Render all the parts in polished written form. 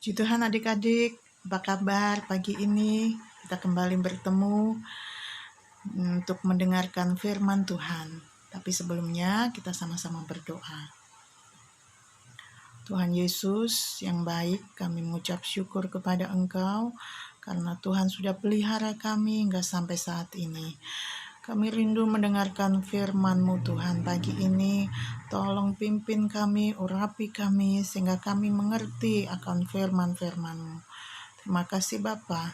Puji Tuhan adik-adik, apa kabar pagi ini? Kita kembali bertemu untuk mendengarkan firman Tuhan. Tapi sebelumnya kita sama-sama berdoa. Tuhan Yesus yang baik, kami mengucap syukur kepada Engkau karena Tuhan sudah pelihara kami hingga sampai saat ini. Kami rindu mendengarkan firman-Mu Tuhan pagi ini. Tolong pimpin kami, urapi kami sehingga kami mengerti akan firman-firman-Mu. Terima kasih Bapa.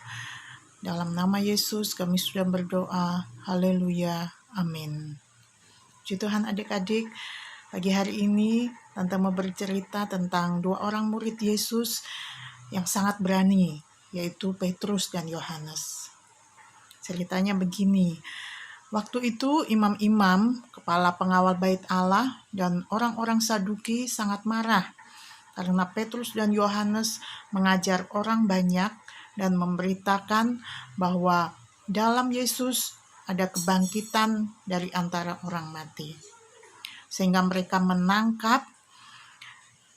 Dalam nama Yesus kami sudah berdoa. Haleluya. Amin. Puji Tuhan adik-adik, pagi hari ini Tante mau bercerita tentang dua orang murid Yesus yang sangat berani, yaitu Petrus dan Yohanes. Ceritanya begini, waktu itu imam-imam, kepala pengawal bait Allah, dan orang-orang Saduki sangat marah karena Petrus dan Yohanes mengajar orang banyak dan memberitakan bahwa dalam Yesus ada kebangkitan dari antara orang mati. Sehingga mereka menangkap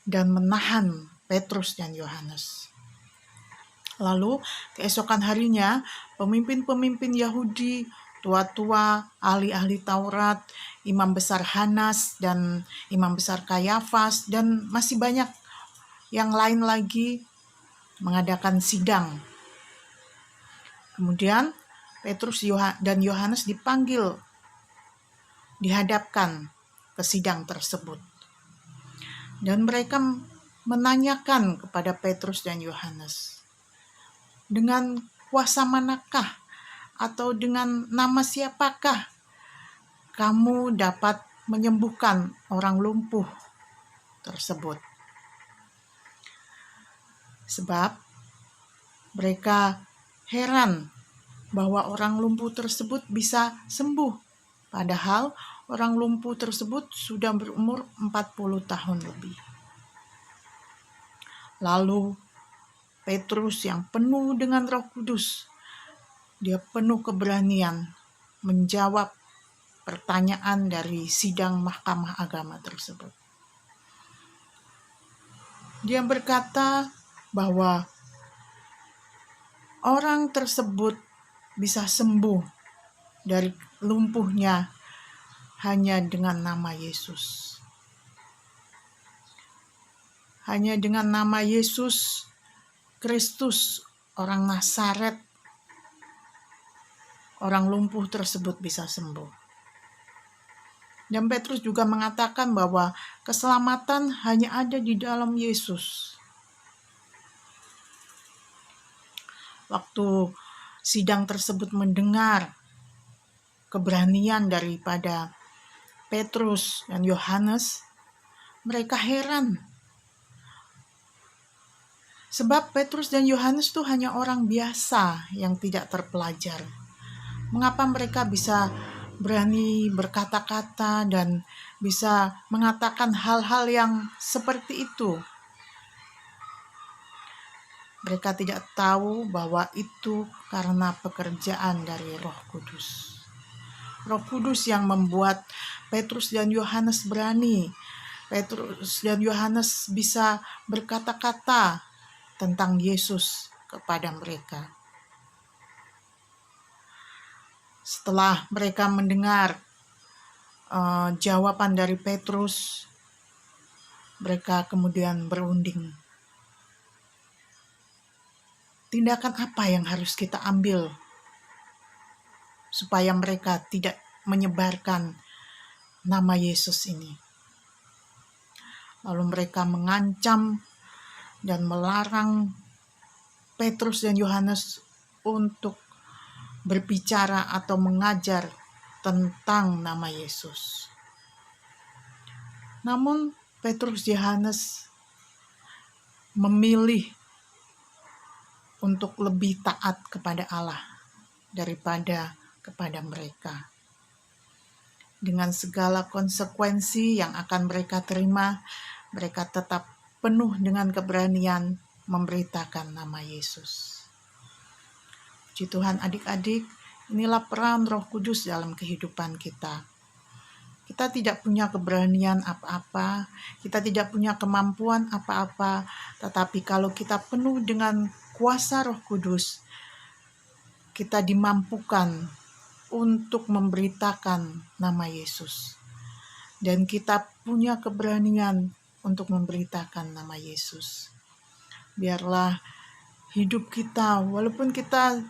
dan menahan Petrus dan Yohanes. Lalu keesokan harinya pemimpin-pemimpin Yahudi, tua-tua, ahli-ahli Taurat, imam besar Hanas dan imam besar Kayafas dan masih banyak yang lain lagi mengadakan sidang. Kemudian Petrus dan Yohanes dipanggil, dihadapkan ke sidang tersebut. Dan mereka menanyakan kepada Petrus dan Yohanes, dengan kuasa manakah atau dengan nama siapakah kamu dapat menyembuhkan orang lumpuh tersebut? Sebab mereka heran bahwa orang lumpuh tersebut bisa sembuh. Padahal orang lumpuh tersebut sudah berumur 40 tahun lebih. Lalu Petrus yang penuh dengan Roh Kudus, dia penuh keberanian menjawab pertanyaan dari sidang Mahkamah Agama tersebut. Dia berkata bahwa orang tersebut bisa sembuh dari lumpuhnya hanya dengan nama Yesus. Hanya dengan nama Yesus Kristus, orang Nazaret, orang lumpuh tersebut bisa sembuh. Dan Petrus juga mengatakan bahwa keselamatan hanya ada di dalam Yesus. Waktu sidang tersebut mendengar keberanian daripada Petrus dan Yohanes, mereka heran. Sebab Petrus dan Yohanes itu hanya orang biasa yang tidak terpelajar. Mengapa mereka bisa berani berkata-kata dan bisa mengatakan hal-hal yang seperti itu? Mereka tidak tahu bahwa itu karena pekerjaan dari Roh Kudus. Roh Kudus yang membuat Petrus dan Yohanes berani. Petrus dan Yohanes bisa berkata-kata tentang Yesus kepada mereka. Setelah mereka mendengar jawaban dari Petrus, mereka kemudian berunding. Tindakan apa yang harus kita ambil supaya mereka tidak menyebarkan nama Yesus ini? Lalu mereka mengancam dan melarang Petrus dan Yohanes untuk berbicara atau mengajar tentang nama Yesus. Namun Petrus dan Yohanes memilih untuk lebih taat kepada Allah daripada kepada mereka. Dengan segala konsekuensi yang akan mereka terima, mereka tetap penuh dengan keberanian memberitakan nama Yesus. Puji Tuhan adik-adik, inilah peran Roh Kudus dalam kehidupan kita. Kita tidak punya keberanian apa-apa, kita tidak punya kemampuan apa-apa, tetapi kalau kita penuh dengan kuasa Roh Kudus, kita dimampukan untuk memberitakan nama Yesus. Dan kita punya keberanian untuk memberitakan nama Yesus. Biarlah hidup kita, walaupun kita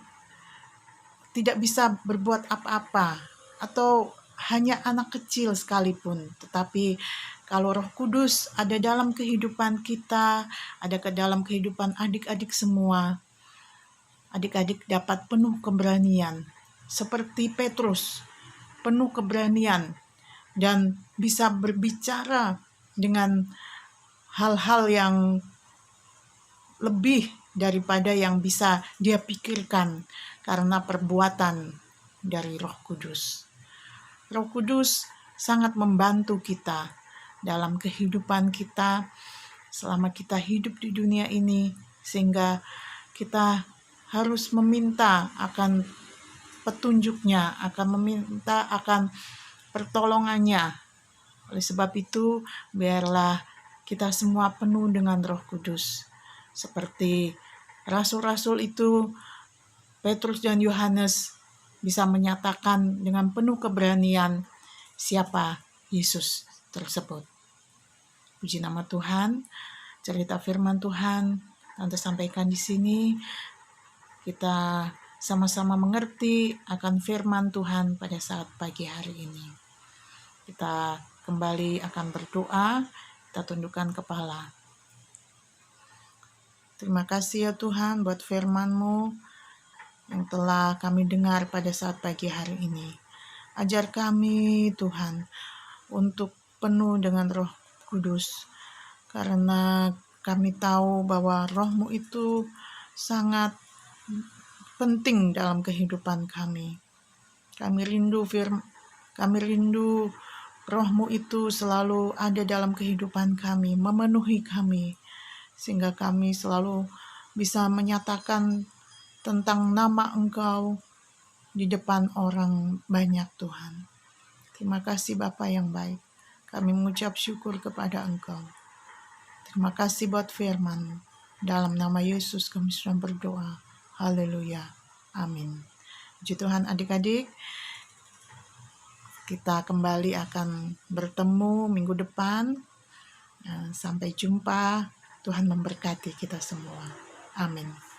tidak bisa berbuat apa-apa, atau hanya anak kecil sekalipun, tetapi kalau Roh Kudus ada dalam kehidupan kita, ada ke dalam kehidupan adik-adik semua, adik-adik dapat penuh keberanian, seperti Petrus, penuh keberanian, dan bisa berbicara dengan hal-hal yang lebih daripada yang bisa dia pikirkan karena perbuatan dari Roh Kudus. Roh Kudus sangat membantu kita dalam kehidupan kita selama kita hidup di dunia ini, sehingga kita harus meminta akan petunjuknya, akan meminta akan pertolongannya. Oleh sebab itu, biarlah kita semua penuh dengan Roh Kudus. Seperti rasul-rasul itu, Petrus dan Yohanes bisa menyatakan dengan penuh keberanian siapa Yesus tersebut. Puji nama Tuhan, cerita firman Tuhan Tante sampaikan di sini. Kita sama-sama mengerti akan firman Tuhan pada saat pagi hari ini. Kita kembali akan berdoa, kita tundukkan kepala. Terima kasih ya Tuhan buat firman-Mu yang telah kami dengar pada saat pagi hari ini. Ajar kami Tuhan untuk penuh dengan Roh Kudus, karena kami tahu bahwa Roh-Mu itu sangat penting dalam kehidupan kami. Kami rindu Roh-Mu itu selalu ada dalam kehidupan kami, memenuhi kami, sehingga kami selalu bisa menyatakan tentang nama Engkau di depan orang banyak Tuhan. Terima kasih Bapa yang baik. Kami mengucap syukur kepada Engkau. Terima kasih buat firman. Dalam nama Yesus kami sudah berdoa. Haleluya. Amin. Puji Tuhan adik-adik. Kita kembali akan bertemu minggu depan. Sampai jumpa. Tuhan memberkati kita semua. Amin.